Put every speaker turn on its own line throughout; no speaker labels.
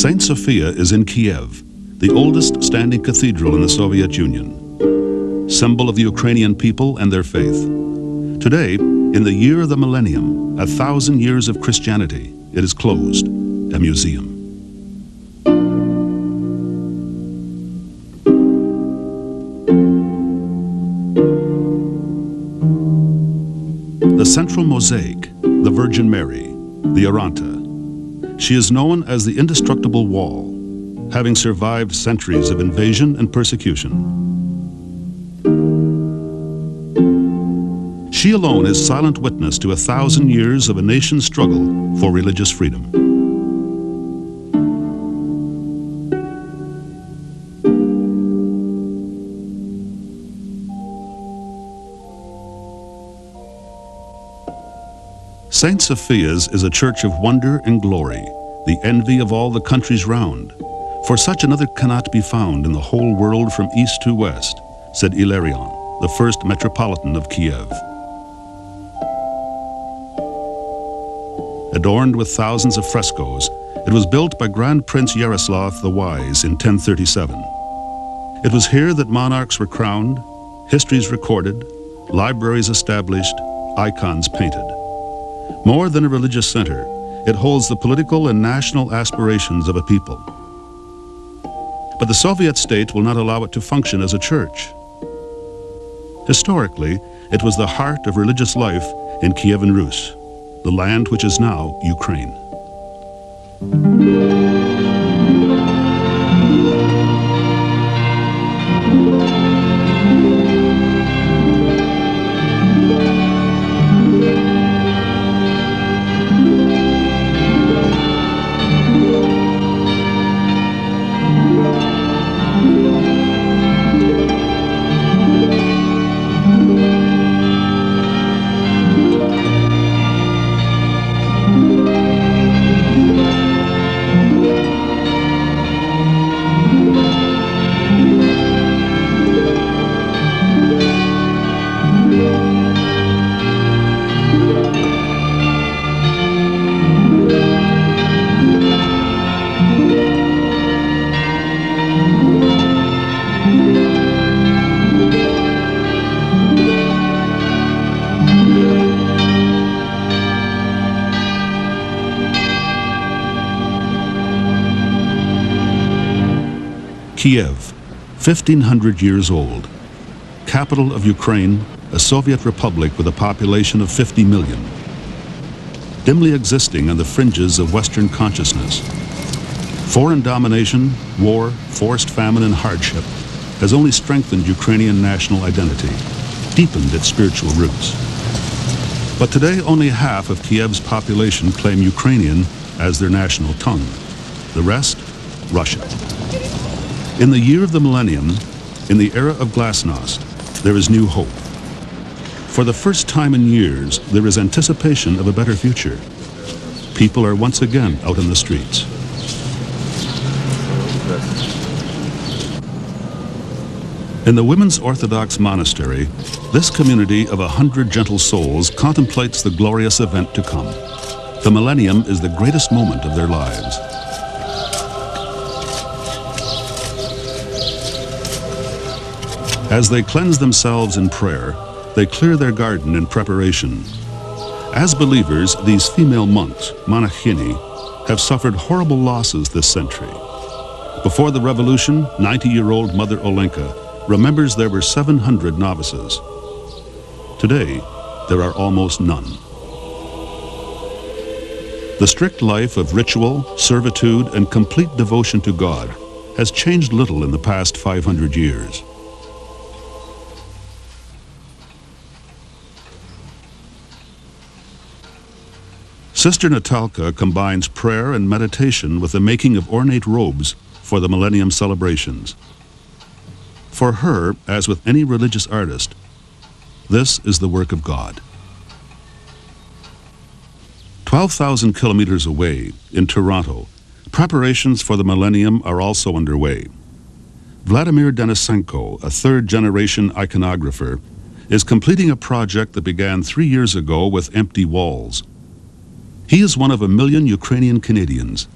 Saint Sophia is in Kiev, the oldest standing cathedral in the Soviet Union, symbol of the Ukrainian people and their faith. Today, in the year of the Millennium, 1,000 years of Christianity, it is closed, a museum. The central mosaic, the Virgin Mary, the Aranta. She is known as the indestructible wall, having survived centuries of invasion and persecution. She alone is silent witness to 1,000 years of a nation's struggle for religious freedom. Saint Sophia's is a church of wonder and glory, the envy of all the countries round. For such another cannot be found in the whole world from east to west, said Hilarion, the first metropolitan of Kiev. Adorned with thousands of frescoes, it was built by Grand Prince Yaroslav the Wise in 1037. It was here that monarchs were crowned, histories recorded, libraries established, icons painted. More than a religious center, it holds the political and national aspirations of a people. But the Soviet state will not allow it to function as a church. Historically, it was the heart of religious life in Kievan Rus, the land which is now Ukraine. Kiev, 1,500 years old. Capital of Ukraine, a Soviet republic with a population of 50 million. Dimly existing on the fringes of Western consciousness. Foreign domination, war, forced famine and hardship has only strengthened Ukrainian national identity, deepened its spiritual roots. But today only half of Kiev's population claim Ukrainian as their national tongue. The rest, Russian. In the year of the Millennium, in the era of Glasnost, there is new hope. For the first time in years, there is anticipation of a better future. People are once again out in the streets. In the Women's Orthodox Monastery, this community of 100 gentle souls contemplates the glorious event to come. The Millennium is the greatest moment of their lives. As they cleanse themselves in prayer, they clear their garden in preparation. As believers, these female monks, monachini, have suffered horrible losses this century. Before the revolution, 90-year-old Mother Olenka remembers there were 700 novices. Today, there are almost none. The strict life of ritual, servitude, and complete devotion to God has changed little in the past 500 years. Sister Natalka combines prayer and meditation with the making of ornate robes for the Millennium celebrations. For her, as with any religious artist, this is the work of God. 12,000 kilometers away, in Toronto, preparations for the Millennium are also underway. Vladimir Denisenko, a third-generation iconographer, is completing a project that began 3 years ago with empty walls. He is one of 1 million Ukrainian Canadians,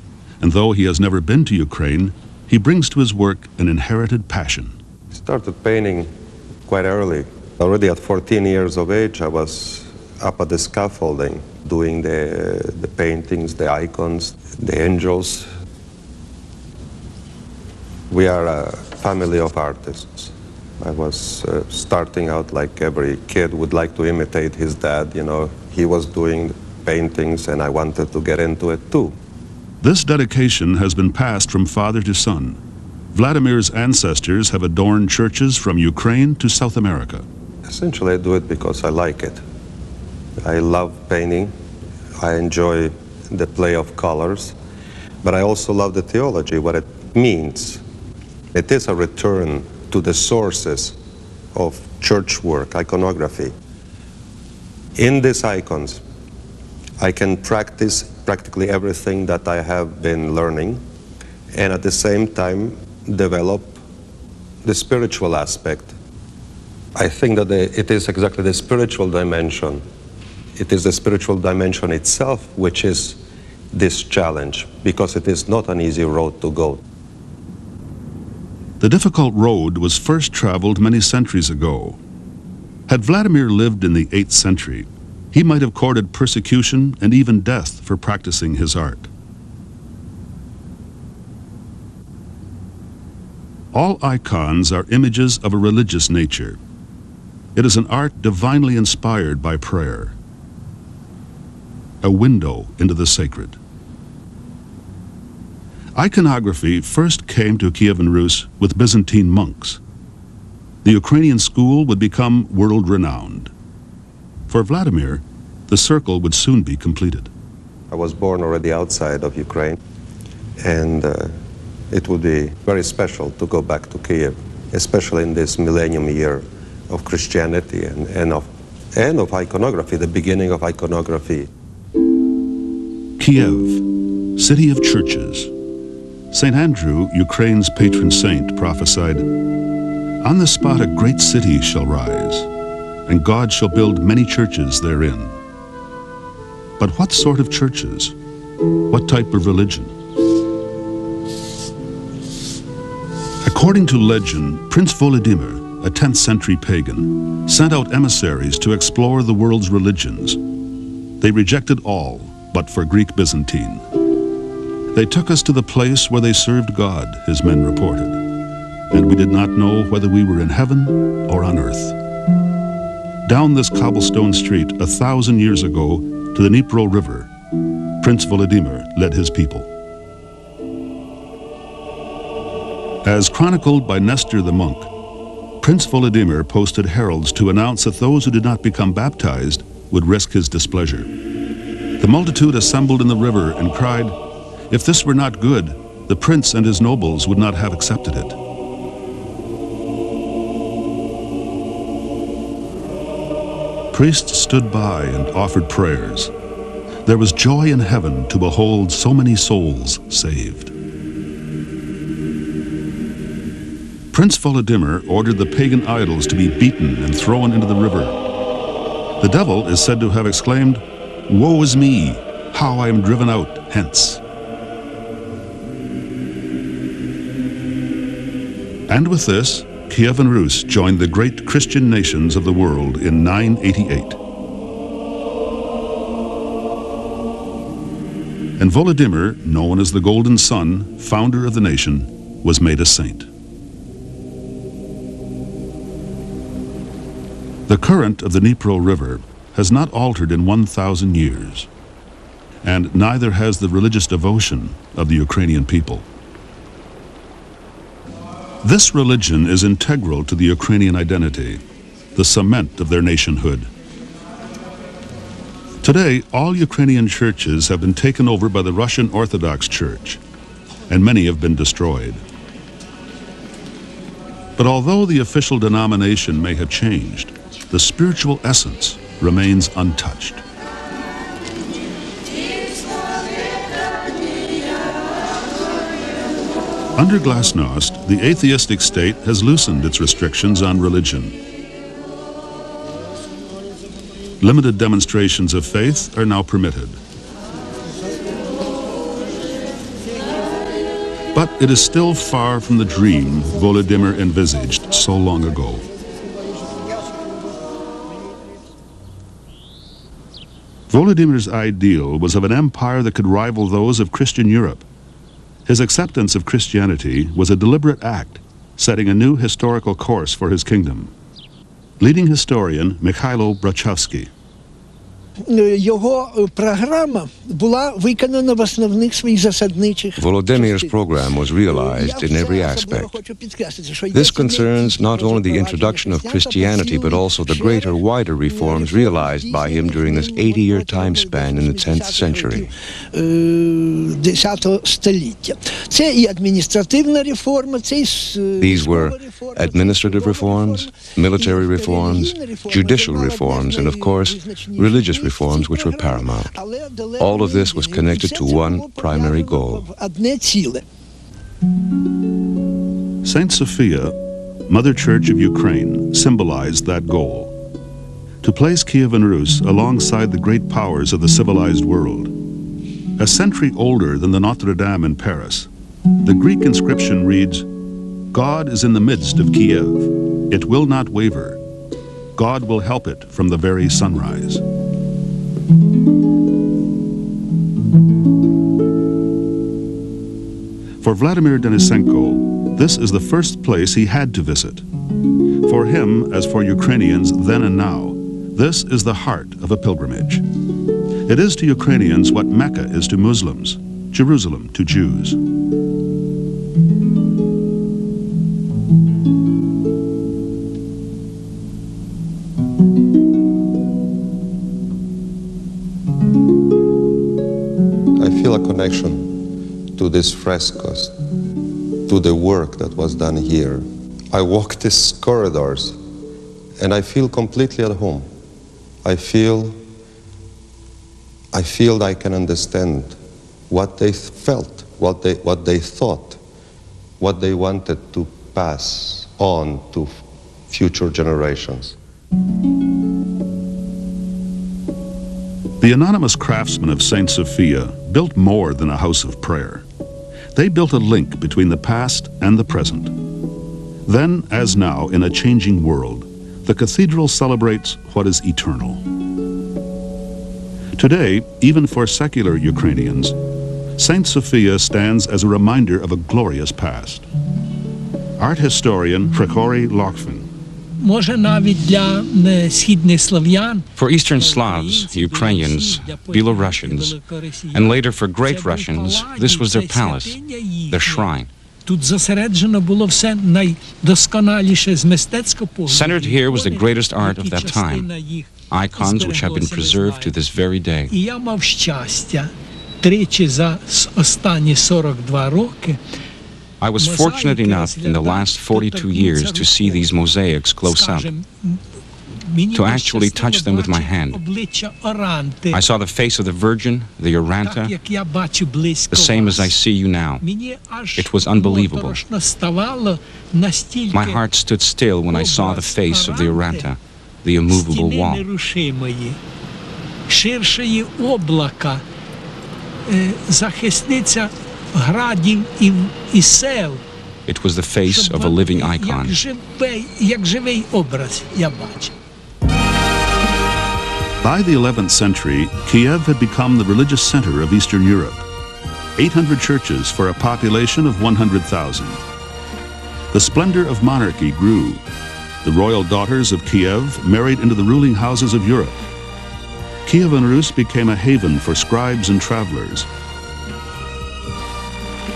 and though he has never been to Ukraine, he brings to his work an inherited passion.
I started painting quite early. Already at 14 years of age, I was up at the scaffolding, doing the paintings, the icons, the angels. We are a family of artists. I was starting out like every kid would like to imitate his dad, you know. He was doing paintings and I wanted to get into it too.
This dedication has been passed from father to son. Vladimir's ancestors have adorned churches from Ukraine to South America.
Essentially, I do it because I like it. I love painting. I enjoy the play of colors. But I also love the theology, what it means. It is a return to the sources of church work, iconography. In these icons, I can practice practically everything that I have been learning, and at the same time develop the spiritual aspect. I think that it is exactly the spiritual dimension. It is the spiritual dimension itself which is this challenge, because it is not an easy road to go.
The difficult road was first traveled many centuries ago. Had Vladimir lived in the 8th century, he might have courted persecution and even death for practicing his art. All icons are images of a religious nature. It is an art divinely inspired by prayer, a window into the sacred. Iconography first came to Kievan Rus with Byzantine monks. The Ukrainian school would become world-renowned. For Vladimir, the circle would soon be completed.
I was born already outside of Ukraine, and it would be very special to go back to Kiev, especially in this millennium year of Christianity and of iconography, the beginning of iconography.
Kiev, city of churches. St. Andrew, Ukraine's patron saint, prophesied, "On the spot a great city shall rise, and God shall build many churches therein." But what sort of churches? What type of religion? According to legend, Prince Volodymyr, a 10th century pagan, sent out emissaries to explore the world's religions. They rejected all but for Greek Byzantine. They took us to the place where they served God, his men reported, and we did not know whether we were in heaven or on earth. Down this cobblestone street 1,000 years ago to the Dnipro River, Prince Volodymyr led his people. As chronicled by Nestor the monk, Prince Volodymyr posted heralds to announce that those who did not become baptized would risk his displeasure. The multitude assembled in the river and cried, "If this were not good, the prince and his nobles would not have accepted it." Priests stood by and offered prayers. There was joy in heaven to behold so many souls saved. Prince Volodymyr ordered the pagan idols to be beaten and thrown into the river. The devil is said to have exclaimed, "Woe is me, how I am driven out hence." And with this, Kievan Rus joined the great Christian nations of the world in 988. And Volodymyr, known as the Golden Sun, founder of the nation, was made a saint. The current of the Dnipro River has not altered in 1,000 years, and neither has the religious devotion of the Ukrainian people. This religion is integral to the Ukrainian identity, the cement of their nationhood. Today, all Ukrainian churches have been taken over by the Russian Orthodox Church, and many have been destroyed. But although the official denomination may have changed, the spiritual essence remains untouched. Under Glasnost, the atheistic state has loosened its restrictions on religion. Limited demonstrations of faith are now permitted. But it is still far from the dream Volodymyr envisaged so long ago. Volodymyr's ideal was of an empire that could rival those of Christian Europe. His acceptance of Christianity was a deliberate act, setting a new historical course for his kingdom. Leading historian Mikhailo Brachowski.
Його програма була виконана в основних своїх засадничих.
Volodymyr's program was realized in every aspect. This concerns not only the introduction of Christianity, but also the greater, wider reforms realized by him during this 80-year time span in the 10th century.
Це і адміністративна реформа, це
These were administrative reforms, military reforms, judicial reforms, and of course, religious reforms which were paramount. All of this was connected to one primary goal.
Saint Sophia, Mother Church of Ukraine, symbolized that goal. To place Kiev and Rus alongside the great powers of the civilized world. A century older than the Notre Dame in Paris, the Greek inscription reads, "God is in the midst of Kiev. It will not waver. God will help it from the very sunrise." For Vladimir Denisenko, this is the first place he had to visit. For him, as for Ukrainians then and now, this is the heart of a pilgrimage. It is to Ukrainians what Mecca is to Muslims, Jerusalem to Jews.
I feel a connection to these frescoes, to the work that was done here. I walk these corridors and I feel completely at home. I feel I can understand what they felt, what they thought, what they wanted to pass on to future generations.
The anonymous craftsmen of Saint Sophia built more than a house of prayer. They built a link between the past and the present. Then, as now, in a changing world, the cathedral celebrates what is eternal. Today, even for secular Ukrainians, Saint Sophia stands as a reminder of a glorious past. Art historian Grigory Lokvin.
For Eastern Slavs, Ukrainians, Belarusians, and later for Great Russians, this was their palace, their shrine. Centered here was the greatest art of that time, icons which have been preserved to this very day. I was fortunate enough in the last 42 years to see these mosaics close up, to actually touch them with my hand. I saw the face of the Virgin, the Oranta, the same as I see you now. It was unbelievable. My heart stood still when I saw the face of the Oranta, the immovable wall. It was the face of a living icon.
By the 11th century, Kiev had become the religious center of Eastern Europe. 800 churches for a population of 100,000. The splendor of monarchy grew. The royal daughters of Kiev married into the ruling houses of Europe. Kiev and Rus became a haven for scribes and travelers.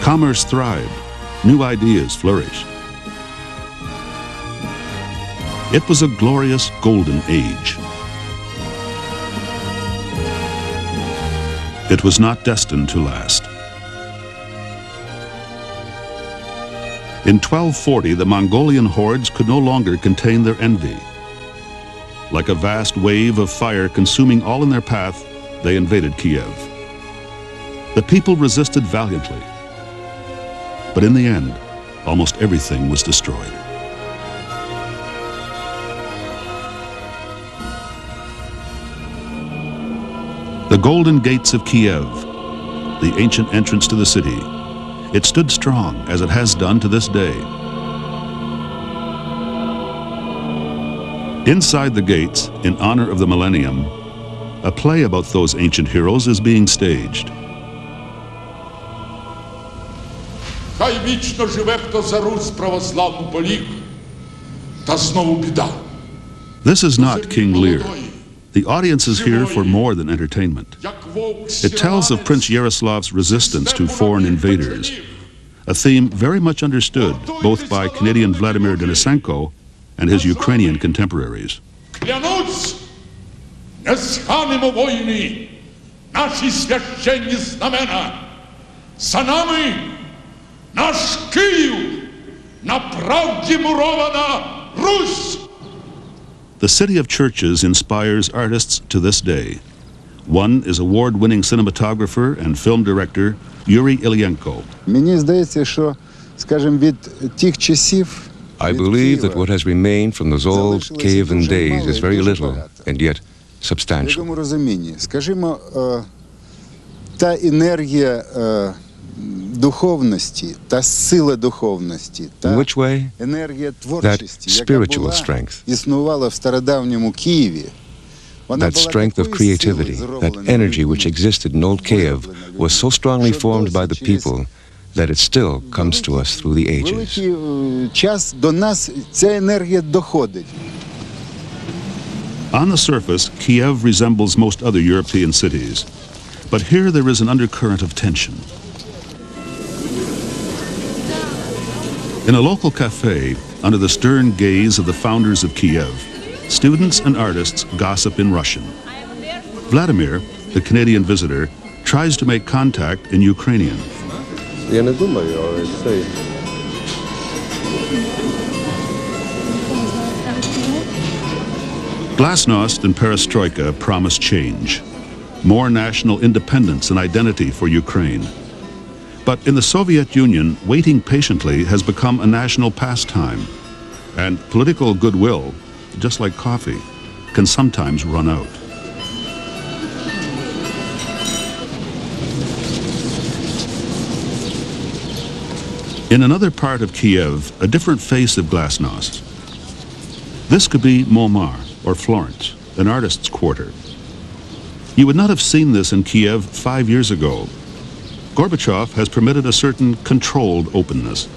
Commerce thrived. New ideas flourished. It was a glorious golden age. It was not destined to last. In 1240, the Mongolian hordes could no longer contain their envy. Like a vast wave of fire consuming all in their path, they invaded Kiev. The people resisted valiantly. But in the end, almost everything was destroyed. The golden gates of Kiev, the ancient entrance to the city, it stood strong as it has done to this day. Inside the gates, in honor of the Millennium, a play about those ancient heroes is being staged.
Хай вічно живе, хто за Русь православну поліг, та знову біда.
This is not King Lear. The audience is here for more than entertainment. It tells of Prince Yaroslav's resistance to foreign invaders, a theme very much understood both by Canadian Vladimir Denisenko and his Ukrainian contemporaries.
Клянусь, не сханемо воїни, наші священні знамена. За нами наш Київ, на правді мурована Русь.
The City of Churches inspires artists to this day. One is award-winning cinematographer and film director Yuri Ilyenko.
Мені здається, що, скажімо, від тих часів
I believe that what has remained from those old Kievan days is very little and yet
в
substantial.
якому розумінні, скажімо, та енергія духовності, та сила духовності, та
which way?
енергія творчості, яка
spiritual
була,
strength.
існувала в стародавньому Києві,
That strength of creativity, that energy which existed in old Kiev was so strongly formed by the people that it still comes to us through the ages.
великий час до нас ця енергія доходить.
On the surface, Kiev resembles most other European cities. But here there is an undercurrent of tension. In a local cafe, under the stern gaze of the founders of Kiev, students and artists gossip in Russian. Vladimir, the Canadian visitor, tries to make contact in Ukrainian.
Я не думаю, але це...
Glasnost and perestroika promise change, more national independence and identity for Ukraine. But in the Soviet Union, waiting patiently has become a national pastime, and political goodwill, just like coffee, can sometimes run out. In another part of Kiev, a different face of Glasnost. This could be Montmartre or Florence, an artist's quarter. You would not have seen this in Kiev 5 years ago. Gorbachev has permitted a certain controlled openness.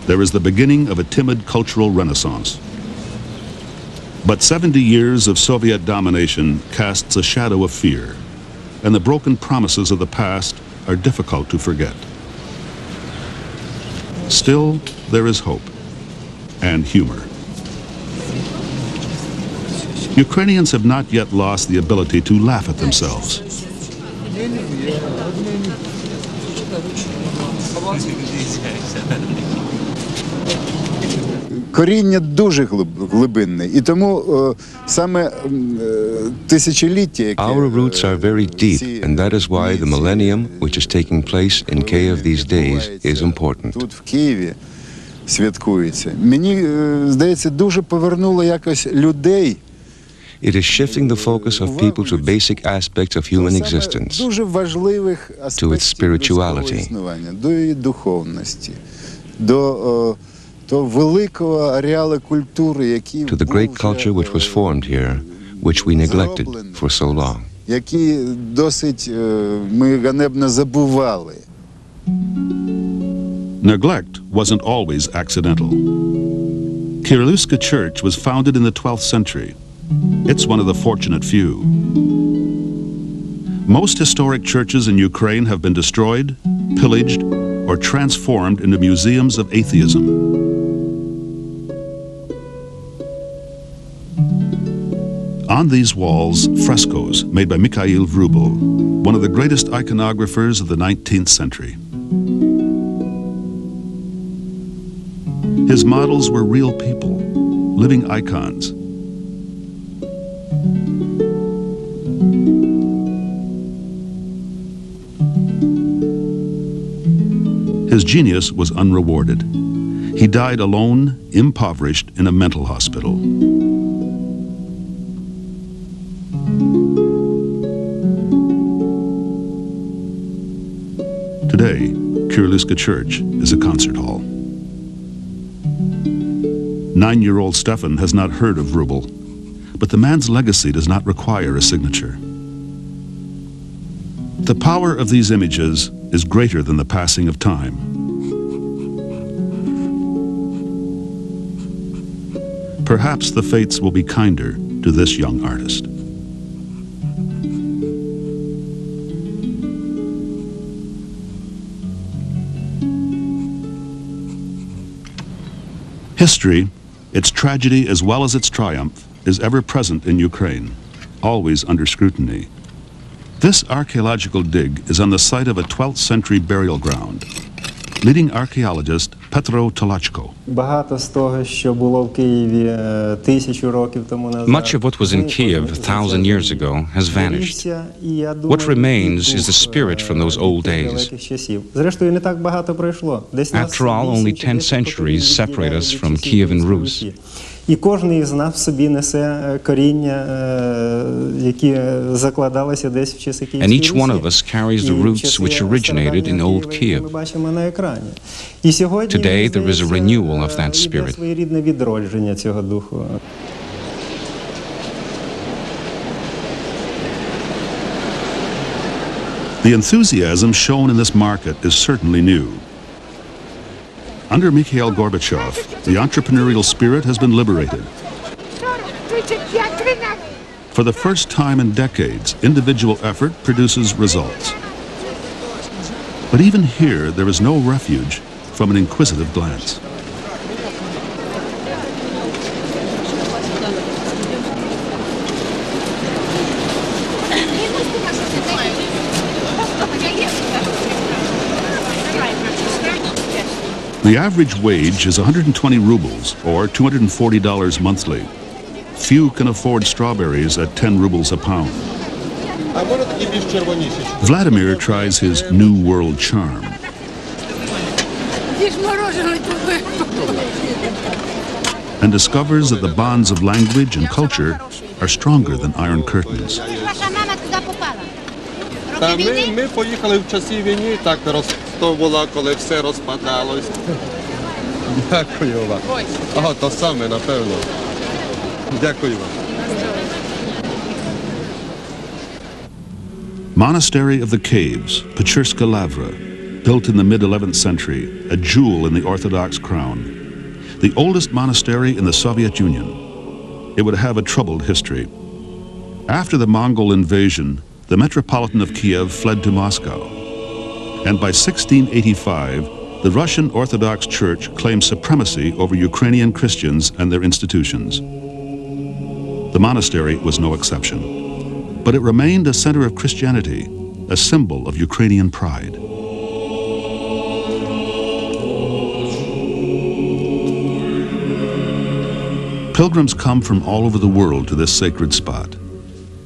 There is the beginning of a timid cultural renaissance. But 70 years of Soviet domination casts a shadow of fear, and the broken promises of the past are difficult to forget. Still, there is hope and humor. Ukrainians have not yet lost the ability to laugh at themselves.
Коріння дуже глибинне, і тому саме тисячоліття, яке
Our roots are very deep, and that is why the millennium, which is taking place in Kiev these days, is important.
Тут в Києві святкується. Мені здається, дуже повернуло якось людей.
It is shifting the focus of people to basic aspects of human existence,
Дуже важливих
to its spirituality,
до її духовності, до того великого ареалу культури, який
to the great culture which was formed here, which we neglected for so long.
Які досить ми ганебно забували.
Neglect wasn't always accidental. Kirilluska Church was founded in the 12th century. It's one of the fortunate few. Most historic churches in Ukraine have been destroyed, pillaged, or transformed into museums of atheism. On these walls, frescoes made by Mikhail Vrubel, one of the greatest iconographers of the 19th century. His models were real people, living icons. His genius was unrewarded. He died alone, impoverished, in a mental hospital. Today, Kirluska Church is a concert hall. 9-year-old Stefan has not heard of Rubel, but the man's legacy does not require a signature. The power of these images is greater than the passing of time. Perhaps the fates will be kinder to this young artist. History, its tragedy as well as its triumph, is ever present in Ukraine, always under scrutiny. This archaeological dig is on the site of a 12th century burial ground. Leading archaeologist Petro Tolachko.
Much of what was in Kiev 1,000 years ago has vanished. What remains is the spirit from those old days. After all, only 10 centuries separate us from Kievan Rus.
І кожен із нас в собі несе коріння, які закладалися десь в часи Київської Русі.
And each one of us carries the roots which originated in old Kiev.
Ми бачимо на екрані. І сьогодні
Today there is a renewal of that spirit.
Своєрідне відродження цього духу.
The enthusiasm shown in this market is certainly new. Under Mikhail Gorbachev, the entrepreneurial spirit has been liberated. For the first time in decades, individual effort produces results. But even here, there is no refuge from an inquisitive glance. The average wage is 120 rubles, or $240 monthly. Few can afford strawberries at 10 rubles a pound. Vladimir tries his new world charm. And discovers that the bonds of language and culture are stronger than iron curtains.
Ми поїхали в часі війни, так то було, коли все розпадалось. Дякую вам. Ага, то саме, напевно. Дякую вам.
Monastery of the Caves, Pechurska Lavra, built in the mid-11th century, a jewel in the Orthodox crown. The oldest monastery in the Soviet Union. It would have a troubled history. After the Mongol invasion, the Metropolitan of Kiev fled to Moscow. And by 1685, the Russian Orthodox Church claimed supremacy over Ukrainian Christians and their institutions. The monastery was no exception. But it remained a center of Christianity, a symbol of Ukrainian pride. Pilgrims come from all over the world to this sacred spot.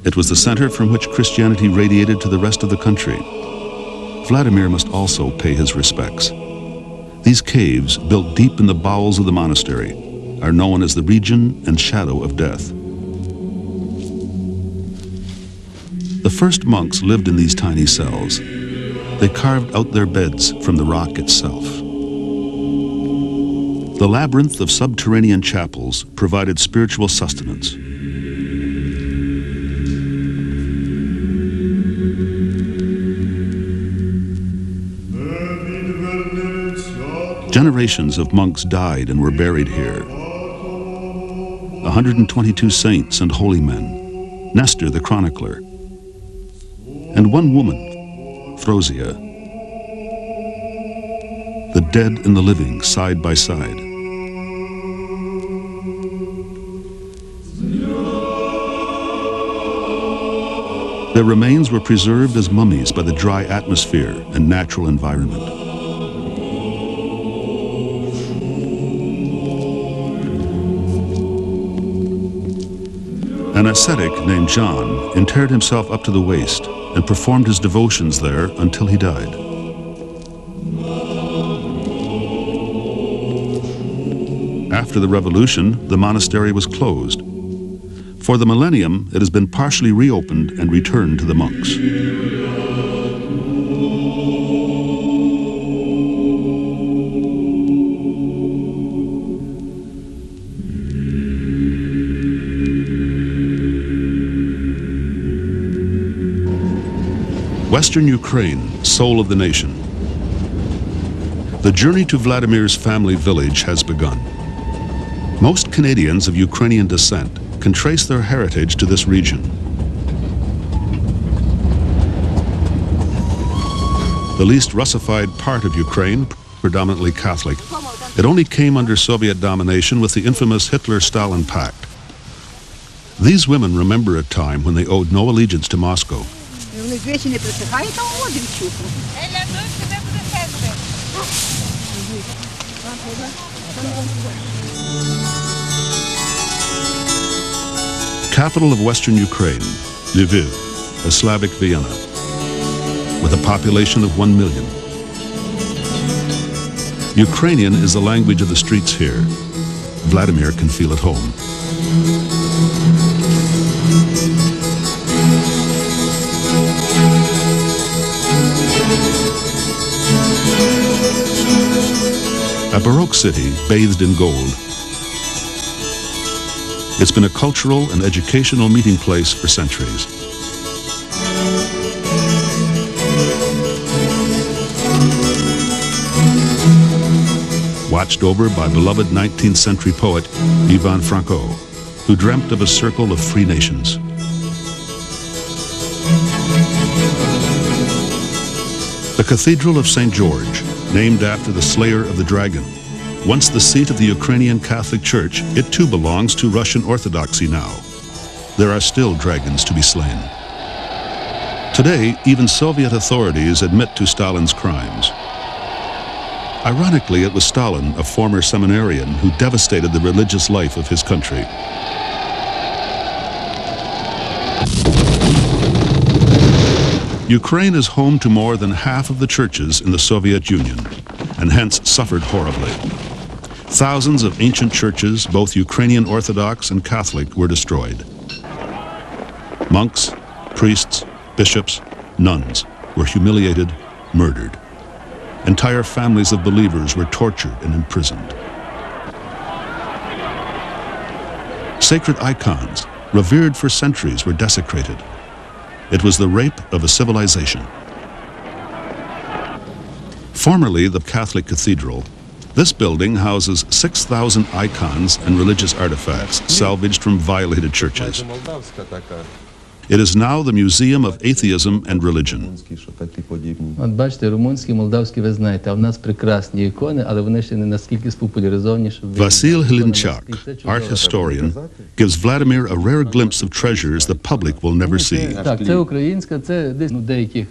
It was the center from which Christianity radiated to the rest of the country. Vladimir must also pay his respects. These caves, built deep in the bowels of the monastery, are known as the region and shadow of death. The first monks lived in these tiny cells. They carved out their beds from the rock itself. The labyrinth of subterranean chapels provided spiritual sustenance. Generations of monks died and were buried here. 122 saints and holy men, Nestor the chronicler, and one woman, Frosia. The dead and the living side by side. Their remains were preserved as mummies by the dry atmosphere and natural environment. An ascetic named John interred himself up to the waist and performed his devotions there until he died. After the revolution, the monastery was closed. For the Millennium, it has been partially reopened and returned to the monks. Western Ukraine, soul of the nation. The journey to Vladimir's family village has begun. Most Canadians of Ukrainian descent can trace their heritage to this region. The least Russified part of Ukraine, predominantly Catholic, it only came under Soviet domination with the infamous Hitler-Stalin Pact. These women remember a time when they owed no allegiance to Moscow. Capital of Western Ukraine, Lviv, a Slavic Vienna, with a population of 1 million. Ukrainian is the language of the streets here. Vladimir can feel at home. A Baroque city bathed in gold. It's been a cultural and educational meeting place for centuries. Watched over by beloved 19th century poet Ivan Franko, who dreamt of a circle of free nations. The Cathedral of St. George, named after the slayer of the dragon. Once the seat of the Ukrainian Catholic Church, it too belongs to Russian Orthodoxy now. There are still dragons to be slain. Today, even Soviet authorities admit to Stalin's crimes. Ironically, it was Stalin, a former seminarian, who devastated the religious life of his country. Ukraine is home to more than half of the churches in the Soviet Union, and hence suffered horribly. Thousands of ancient churches, both Ukrainian Orthodox and Catholic, were destroyed. Monks, priests, bishops, nuns were humiliated, murdered. Entire families of believers were tortured and imprisoned. Sacred icons, revered for centuries, were desecrated. It was the rape of a civilization. Formerly the Catholic Cathedral, this building houses 6,000 icons and religious artifacts salvaged from violated churches. It is now the Museum of Atheism and Religion.
От бачите, румунські, молдавські ви знаєте, а в нас прекрасні ікони, але вони ще не наскільки спопуляризовані, щоб
Vasil Hlinchak, art historian, gives Vladimir a rare glimpse of treasures the public will never see.
Так, це українська, це десь деяких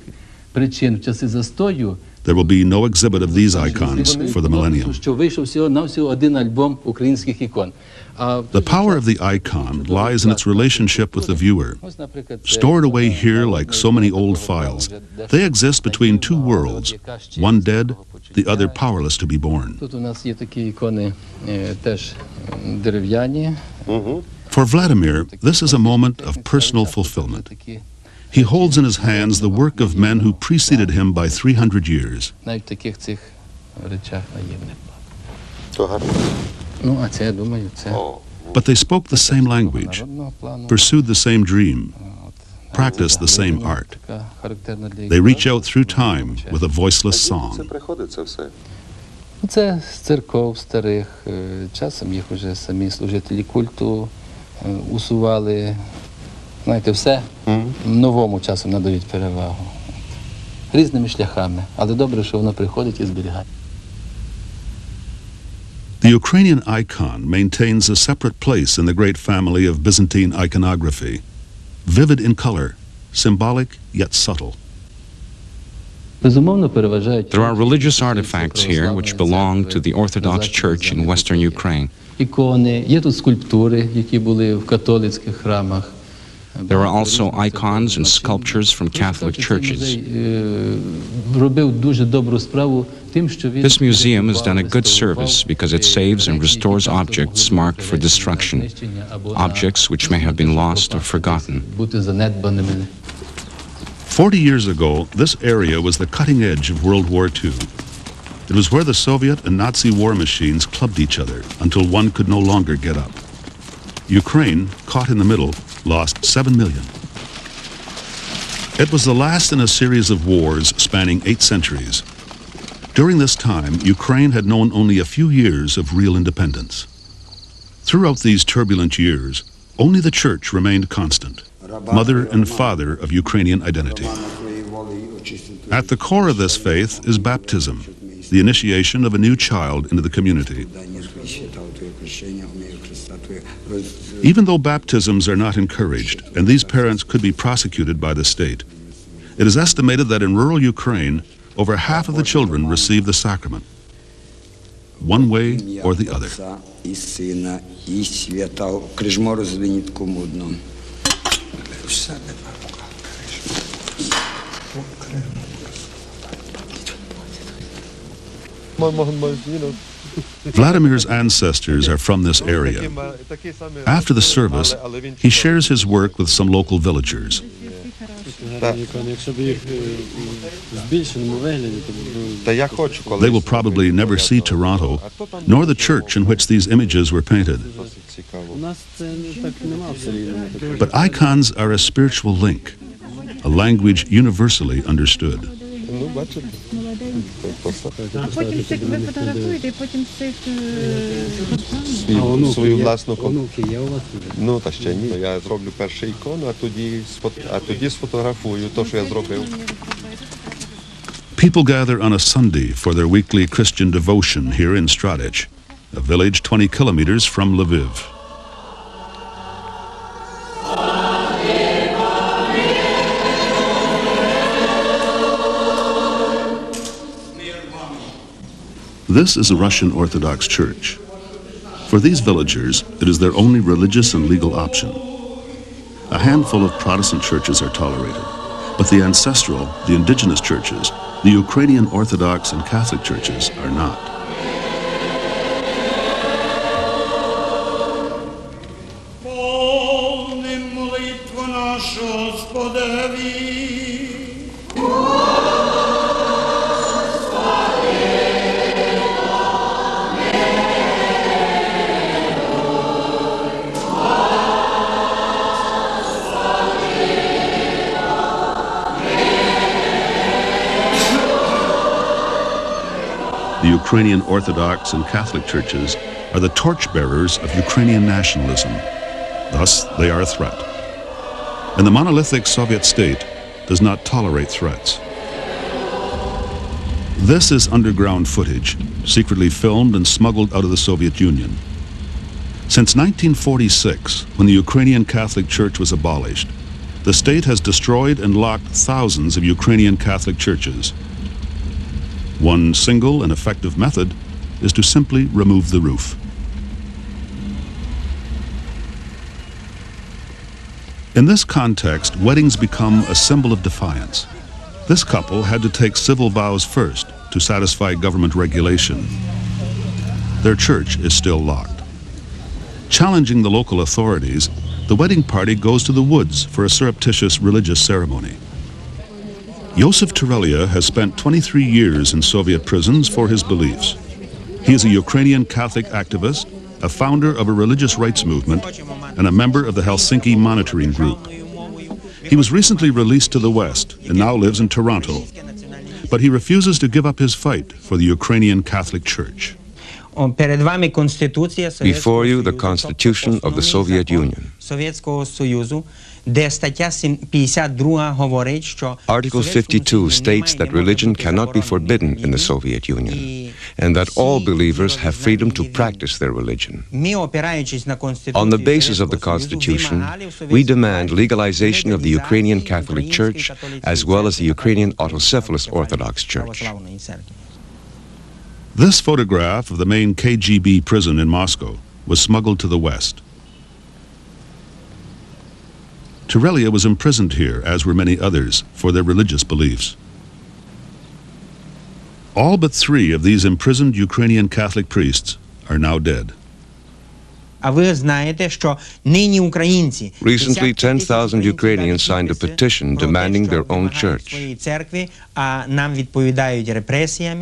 причин в часи застою.
There will be no exhibit of these icons for the Millennium.
Що вийшов всього-навсього один альбом українських ікон.
The power of the icon lies in its relationship with the viewer. Stored away here like so many old files, they exist between two worlds, one dead, the other powerless to be born.
Тут у нас є такі ікони теж дерев'яні.
For Vladimir, this is a moment of personal fulfillment. He holds in his hands the work of men who preceded him by 300 years.
Навіть в таких цих речах наємних. Ну, а це, я думаю, це.
But they spoke the same language, pursued the same dream, practiced the same art. They reach out through time with a voiceless song.
Це з церков старих. Часом їх уже самі служителі культу усували. Знаєте, все новому часом надають перевагу. Різними шляхами. Але добре, що воно приходить і зберігає.
The Ukrainian icon maintains a separate place in the great family of Byzantine iconography. Vivid in color, symbolic yet subtle.
There are religious artifacts here which belong to the Orthodox Church in Western Ukraine.
Ікони, є тут скульптури, які були в католицьких храмах.
There are also icons and sculptures from Catholic churches. This museum has done a good service because it saves and restores objects marked for destruction, objects which may have been lost or forgotten.
40 years ago, this area was the cutting edge of World War II. It was where the Soviet and Nazi war machines clubbed each other until one could no longer get up. Ukraine, caught in the middle, lost 7 million. It was the last in a series of wars spanning 8 centuries. During this time, Ukraine had known only a few years of real independence. Throughout these turbulent years, only the church remained constant, mother and father of Ukrainian identity. At the core of this faith is baptism, the initiation of a new child into the community. Even though baptisms are not encouraged, and these parents could be prosecuted by the state, it is estimated that in rural Ukraine, over half of the children receive the sacrament, one way or the other. Vladimir's ancestors are from this area. After the service, he shares his work with some local villagers. They will probably never see Toronto, nor the church in which these images were painted. But icons are a spiritual link, a language universally understood.
Свою власну Ну, та ще ні. Я зроблю першу ікону, а тоді сфотографую те, що я зробив.
People gather on a Sunday for their weekly Christian devotion here in Stradich, a village 20 kilometers from Lviv. This is a Russian Orthodox church. For these villagers, it is their only religious and legal option. A handful of Protestant churches are tolerated, but the ancestral, the indigenous churches, the Ukrainian Orthodox and Catholic churches are not. The Ukrainian Orthodox and Catholic churches are the torchbearers of Ukrainian nationalism. Thus, they are a threat. And the monolithic Soviet state does not tolerate threats. This is underground footage, secretly filmed and smuggled out of the Soviet Union. Since 1946, when the Ukrainian Catholic Church was abolished, the state has destroyed and locked thousands of Ukrainian Catholic churches. One single and effective method is to simply remove the roof. In this context, weddings become a symbol of defiance. This couple had to take civil vows first to satisfy government regulation. Their church is still locked. Challenging the local authorities, the wedding party goes to the woods for a surreptitious religious ceremony. Josef Turelya has spent 23 years in Soviet prisons for his beliefs. He is a Ukrainian Catholic activist, a founder of a religious rights movement, and a member of the Helsinki Monitoring Group. He was recently released to the West and now lives in Toronto, but he refuses to give up his fight for the Ukrainian Catholic Church.
Before you, the Constitution of the Soviet Union. Article 52 states that religion cannot be forbidden in the Soviet Union, and that all believers have freedom to practice their religion. On the basis of the Constitution, we demand legalization of the Ukrainian Catholic Church as well as the Ukrainian Autocephalous Orthodox Church.
This photograph of the main KGB prison in Moscow was smuggled to the West. Turelya was imprisoned here, as were many others, for their religious beliefs. All but 3 of these imprisoned Ukrainian Catholic priests are now dead.
Recently, 10,000 Ukrainians signed a petition demanding their own church.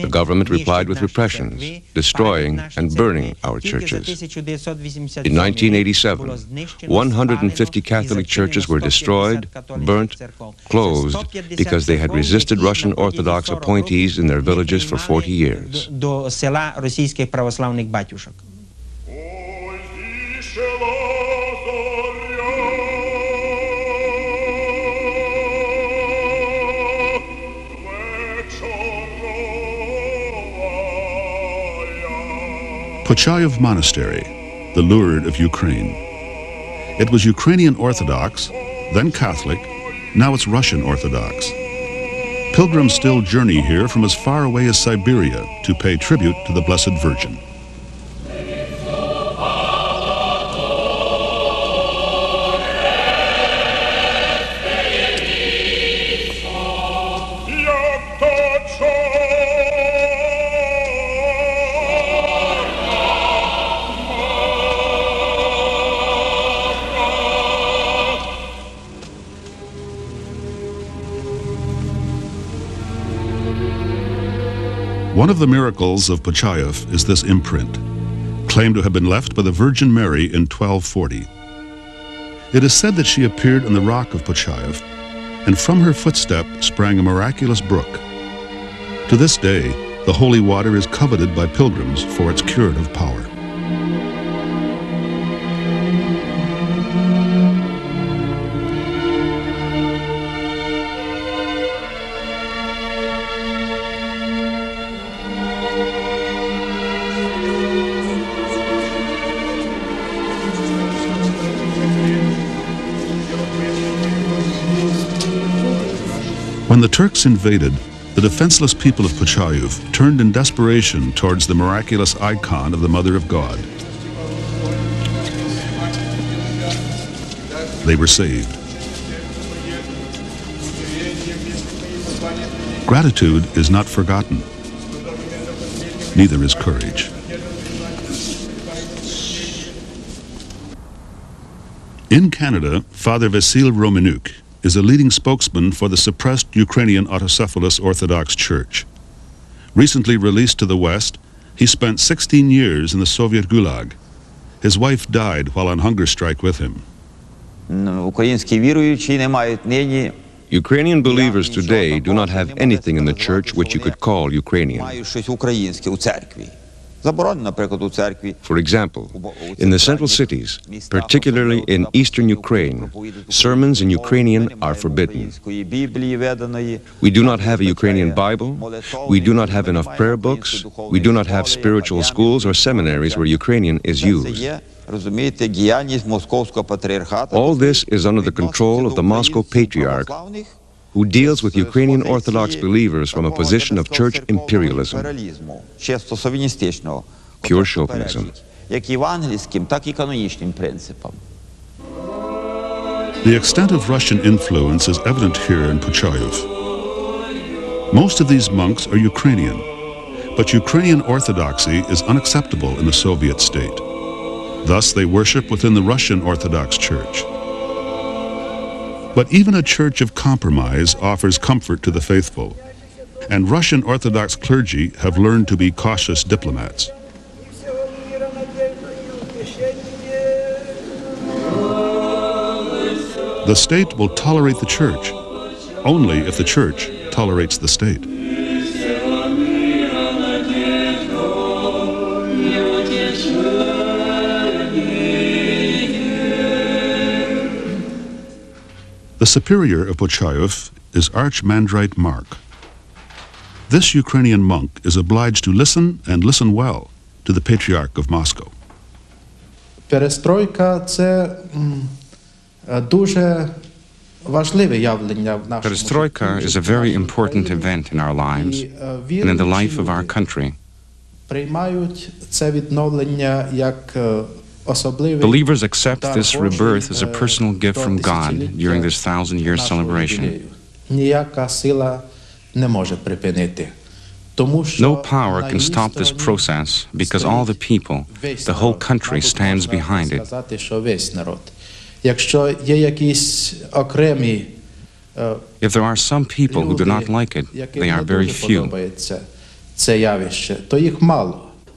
The government replied with repressions, destroying and burning our churches. In 1987, 150 Catholic churches were destroyed, burnt, closed, because they had resisted Russian Orthodox appointees in their villages for 40 years.
Puchayev Monastery, the Lourdes of Ukraine. It was Ukrainian Orthodox, then Catholic, now it's Russian Orthodox. Pilgrims still journey here from as far away as Siberia to pay tribute to the Blessed Virgin. One of the miracles of Puchayev is this imprint, claimed to have been left by the Virgin Mary in 1240. It is said that she appeared on the rock of Puchayev, and from her footstep sprang a miraculous brook. To this day, the holy water is coveted by pilgrims for its curative power. When the Turks invaded, the defenseless people of Puchayev turned in desperation towards the miraculous icon of the Mother of God. They were saved. Gratitude is not forgotten. Neither is courage. In Canada, Father Vasil Romanuk is a leading spokesman for the suppressed Ukrainian autocephalous Orthodox Church. Recently released to the West, he spent 16 years in the Soviet Gulag. His wife died while on hunger strike with him.
Ukrainian believers today do not have anything in the church which you could call Ukrainian. For example, in the central cities, particularly in eastern Ukraine, sermons in Ukrainian are forbidden. We do not have a Ukrainian Bible, we do not have enough prayer books, we do not have spiritual schools or seminaries where Ukrainian is used. All this is under the control of the Moscow Patriarch, who deals with Ukrainian Orthodox believers from a position of church imperialism, pure chauvinism.
The extent of Russian influence is evident here in Puchayev. Most of these monks are Ukrainian, but Ukrainian Orthodoxy is unacceptable in the Soviet state. Thus, they worship within the Russian Orthodox Church. But even a church of compromise offers comfort to the faithful, and Russian Orthodox clergy have learned to be cautious diplomats. The state will tolerate the church only if the church tolerates the state. The superior of Puchayev is Archmandrite Mark. This Ukrainian monk is obliged to listen and listen well to the Patriarch of Moscow.
Перестройка – це дуже важливе явлення в нашому житті.
Perestroika is a very important event in our lives and in the life of our country.
Приймають це відновлення як
Believers accept this rebirth as a personal gift from God during this 1,000-year celebration.
Ніяка сила не може припинити
No power can stop this process because all the people, the whole country stands behind it. If there are some people who do not like it, they are very few.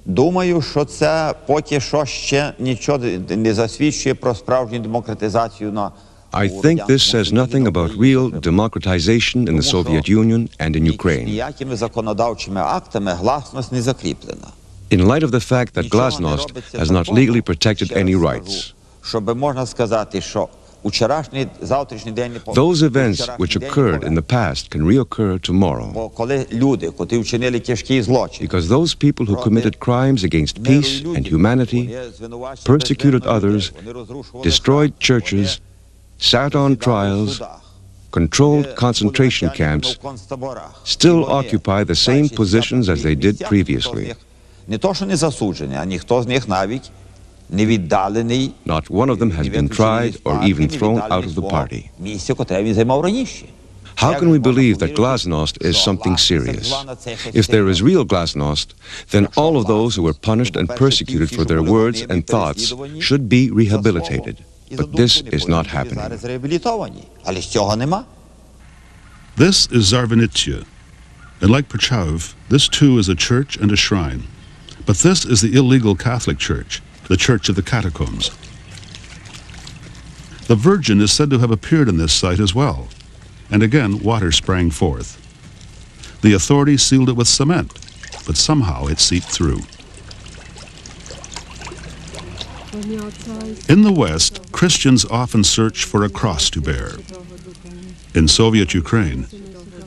Думаю, що це поки що ще нічого не засвідчує про справжню демократизацію на
I think this says nothing about real democratization in the Soviet Union and in Ukraine.
ніякими законодавчими актами гласність не закріплена.
In light of the fact that glasnost has not legally protected any rights.
Щоб можна сказати, що вчорашній, завтрашній день
Those events which occurred in the past can reoccur tomorrow.
Бо коли люди, котрі вчинили тяжкі злочини,
Because those people who committed crimes against peace and humanity, persecuted others, destroyed churches, sat on trials, controlled concentration camps, still occupy the same positions as they did previously.
не то, що не засуджені, а ніхто з них навіть не віддалений.
Not one of them has been tried or even thrown out of the party.
Місце, котре він займав раніше.
How can we believe that glasnost is something serious? If there is real glasnost, then all of those who were punished and persecuted for their words and thoughts should be rehabilitated. But this is not happening.
This is Zarvanitsia, and like Perchov, this too is a church and a shrine. But this is the illegal Catholic Church, the Church of the Catacombs. The Virgin is said to have appeared in this site as well, and again water sprang forth. The authorities sealed it with cement, but somehow it seeped through. In the West, Christians often search for a cross to bear. In Soviet Ukraine,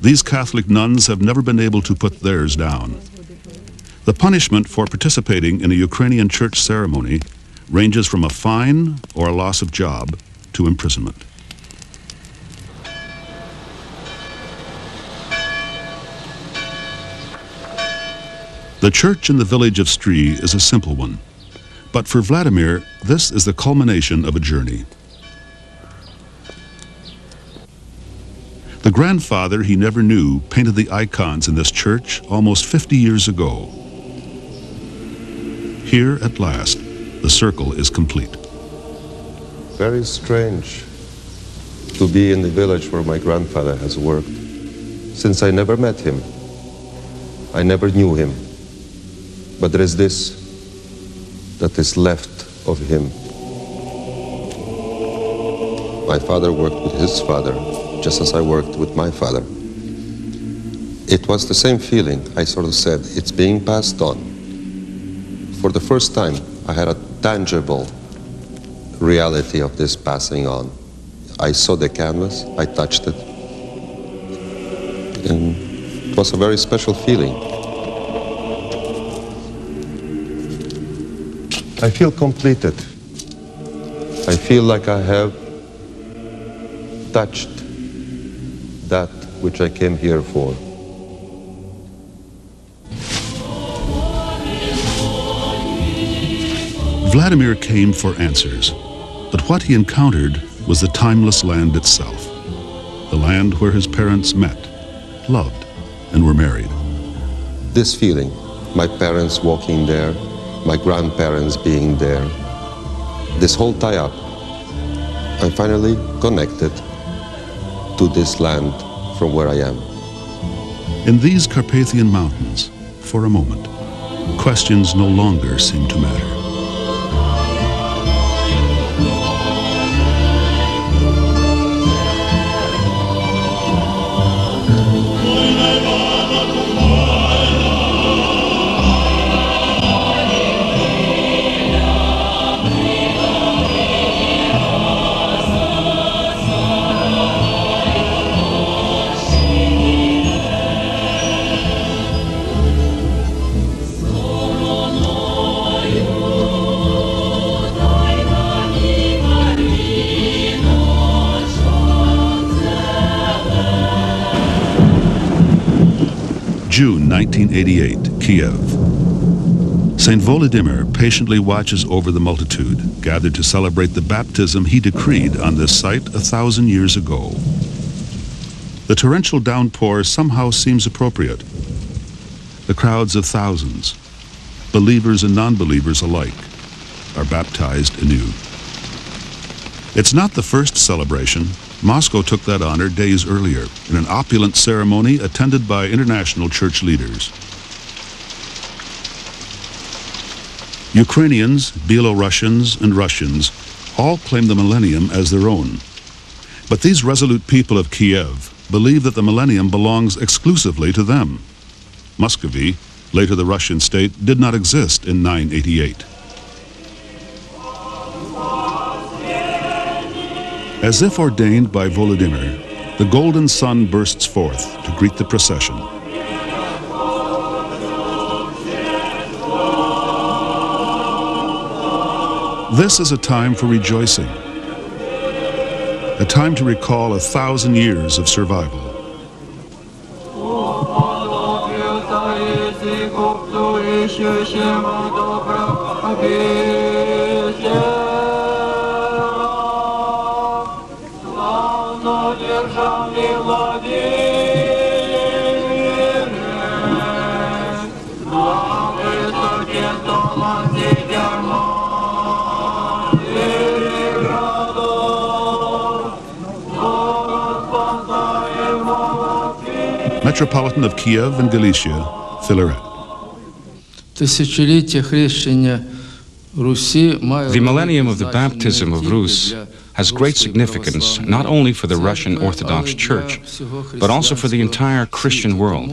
these Catholic nuns have never been able to put theirs down. The punishment for participating in a Ukrainian church ceremony ranges from a fine or a loss of job to imprisonment. The church in the village of Stry is a simple one. But for Vladimir, this is the culmination of a journey. The grandfather he never knew painted the icons in this church almost 50 years ago. Here, at last, the circle is complete.
Very strange to be in the village where my grandfather has worked. Since I never met him, I never knew him. But there is this that is left of him. My father worked with his father, just as I worked with my father. It was the same feeling. I sort of said, it's being passed on. For the first time, I had a tangible reality of this passing on. I saw the canvas, I touched it, and it was a very special feeling. I feel completed. I feel like I have touched that which I came here for.
Vladimir came for answers, but what he encountered was the timeless land itself, the land where his parents met, loved, and were married.
This feeling, my parents walking there, my grandparents being there, this whole tie-up, I'm finally connected to this land from where I am.
In these Carpathian mountains, for a moment, questions no longer seem to matter. June 1988, Kiev. St. Volodymyr patiently watches over the multitude gathered to celebrate the baptism he decreed on this site 1,000 years ago. The torrential downpour somehow seems appropriate. the crowds of thousands, believers and non-believers alike, are baptized anew. It's not the first celebration. Moscow took that honor days earlier in an opulent ceremony attended by international church leaders. Ukrainians, Belarusians, and Russians all claim the Millennium as their own. But these resolute people of Kiev believe that the Millennium belongs exclusively to them. Muscovy, later the Russian state, did not exist in 988. As if ordained by Volodymyr, the golden sun bursts forth to greet the procession. This is a time for rejoicing, a time to recall 1,000 years of survival. Metropolitan of Kiev and Galicia, Filaret.
The millennium of the baptism of Rus has great significance not only for the Russian Orthodox Church, but also for the entire Christian world.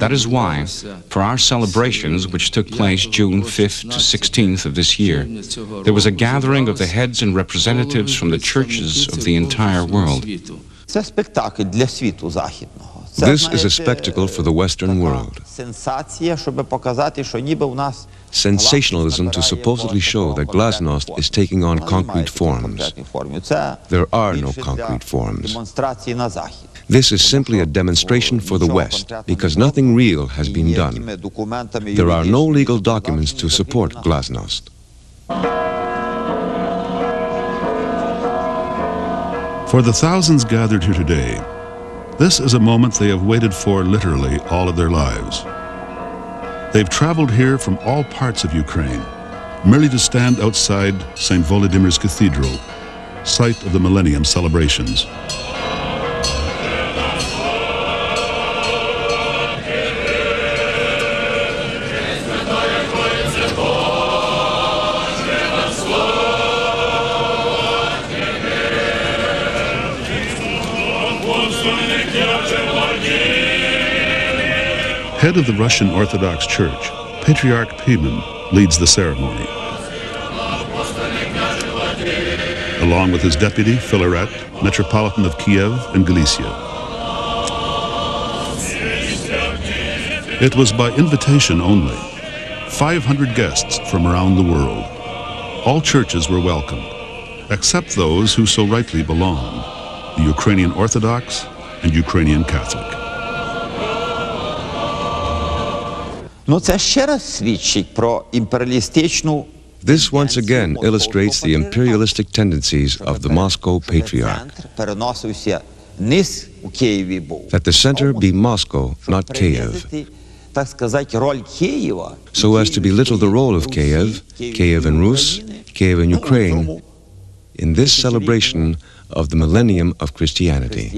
That is why, for our celebrations, which took place June 5th to 16th of this year, there was a gathering of the heads and representatives from the churches of the entire world.
This is a spectacle for the Western world. Sensationalism to supposedly show that glasnost is taking on concrete forms. There are no concrete forms. This is simply a demonstration for the West, because nothing real has been done. There are no legal documents to support glasnost.
For the thousands gathered here today, this is a moment they have waited for literally all of their lives. They've traveled here from all parts of Ukraine, merely to stand outside St. Volodymyr's Cathedral, site of the Millennium celebrations. Head of the Russian Orthodox Church, Patriarch Pimen, leads the ceremony. Along with his deputy, Filaret, Metropolitan of Kiev and Galicia. It was by invitation only. 500 guests from around the world. All churches were welcomed, except those who so rightly belong, the Ukrainian Orthodox and Ukrainian Catholic.
This once again illustrates the imperialistic tendencies of the Moscow Patriarch. That the center be Moscow, not Kiev. So as to belittle the role of Kiev, Kiev and Rus, Kiev and Ukraine, in this celebration of the Millennium of Christianity.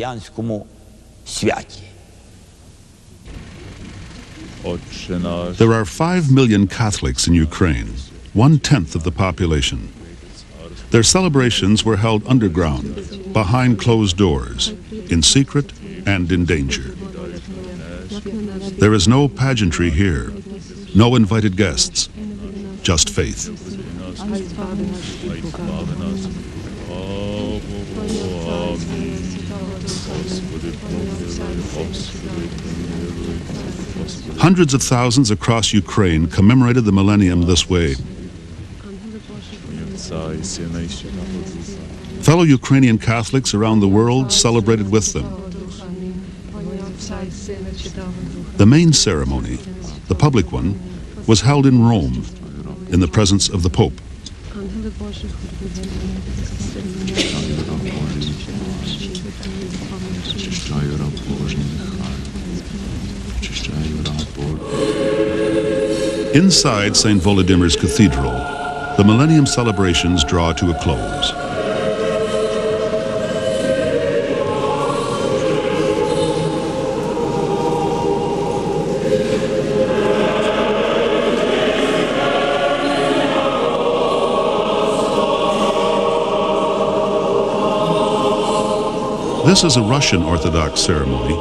There are 5 million Catholics in Ukraine, 1/10 of the population. Their celebrations were held underground, behind closed doors, in secret and in danger. There is no pageantry here, no invited guests, just faith. Hundreds of thousands across Ukraine commemorated the Millennium this way. Fellow Ukrainian Catholics around the world celebrated with them. The main ceremony, the public one, was held in Rome, in the presence of the Pope. Inside St. Volodymyr's Cathedral, the Millennium celebrations draw to a close. This is a Russian Orthodox ceremony,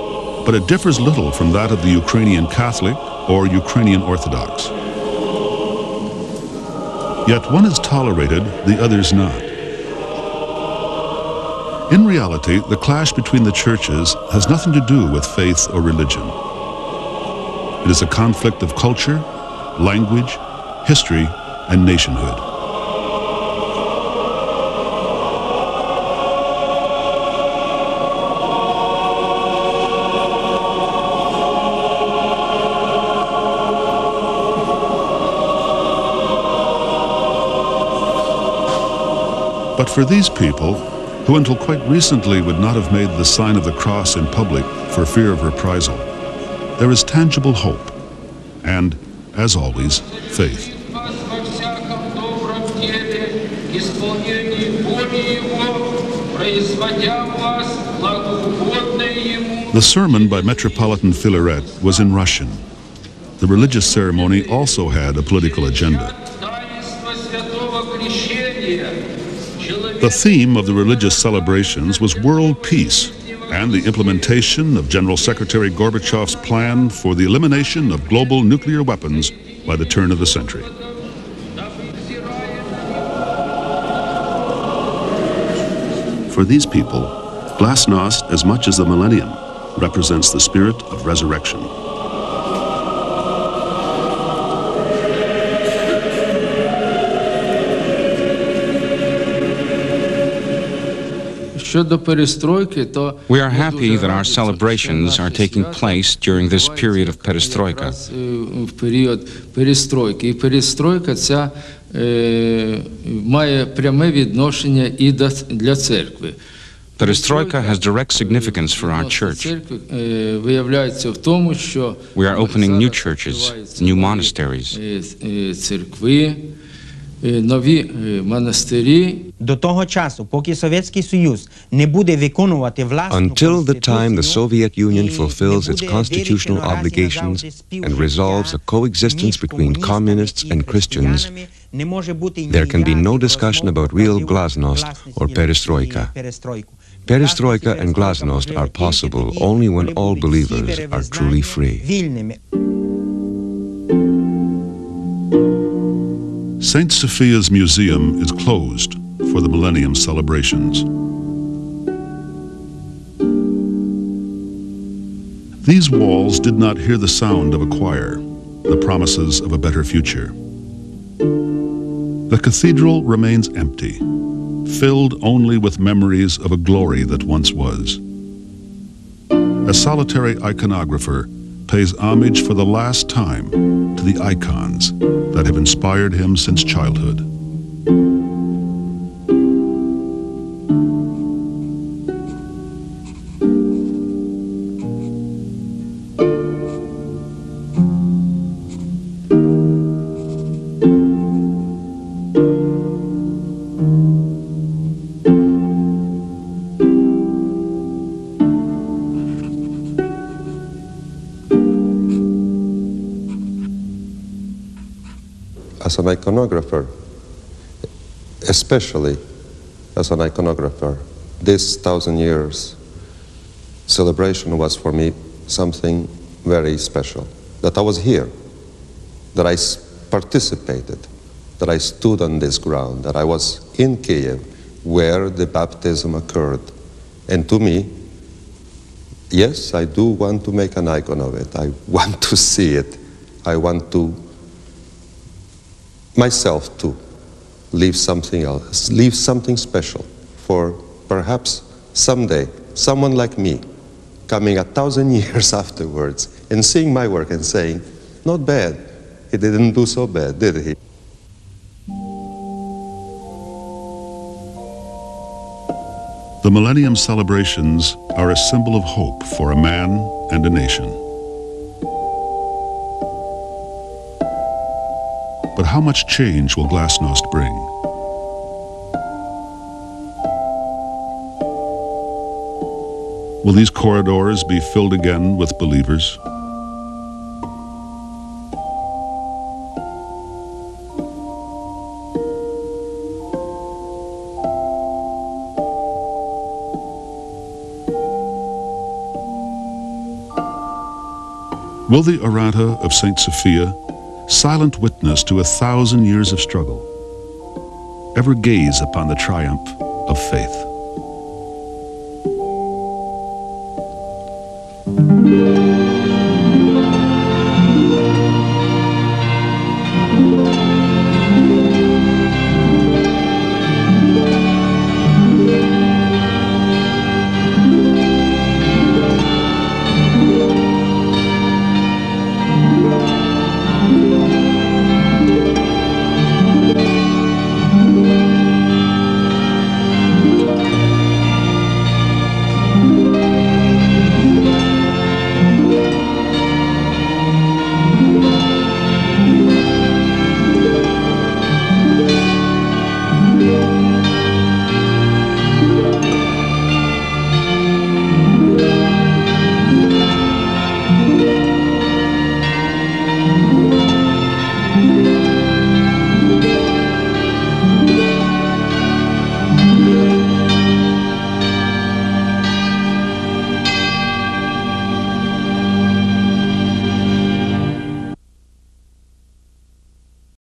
but it differs little from that of the Ukrainian Catholic or Ukrainian Orthodox. Yet one is tolerated, the other's not. In reality, the clash between the churches has nothing to do with faith or religion. It is a conflict of culture, language, history, and nationhood. But for these people, who until quite recently would not have made the sign of the cross in public for fear of reprisal, there is tangible hope and, as always, faith. The sermon by Metropolitan Filaret was in Russian. The religious ceremony also had a political agenda. The theme of the religious celebrations was world peace and the implementation of General Secretary Gorbachev's plan for the elimination of global nuclear weapons by the turn of the century. For these people, Glasnost, as much as the Millennium, represents the spirit of resurrection.
We are happy that our celebrations are taking place during this period of perestroika. Perestroika has direct significance for our church. We are opening new churches, new monasteries.
Until
the time the Soviet Union fulfills its constitutional obligations and resolves a coexistence between communists and Christians, there can be no discussion about real glasnost or perestroika. Perestroika and glasnost are possible only when all believers are truly free.
St. Sophia's Museum is closed for the Millennium celebrations. These walls did not hear the sound of a choir, the promises of a better future. The cathedral remains empty, filled only with memories of a glory that once was. A solitary iconographer pays homage for the last time to the icons that have inspired him since childhood.
As an iconographer, especially as an iconographer, this 1,000 years celebration was for me something very special. That I was here, that I participated, that I stood on this ground, that I was in Kiev where the baptism occurred. And to me, yes, I do want to make an icon of it. I want to see it. I want to myself to leave something else, leave something special for perhaps someday someone like me coming 1,000 years afterwards and seeing my work and saying, not bad, he didn't do so bad, did he?
The Millennium celebrations are a symbol of hope for a man and a nation. But how much change will Glasnost bring? Will these corridors be filled again with believers? Will the Orata of St. Sophia, silent witness to 1,000 years of struggle, ever gaze upon the triumph of faith?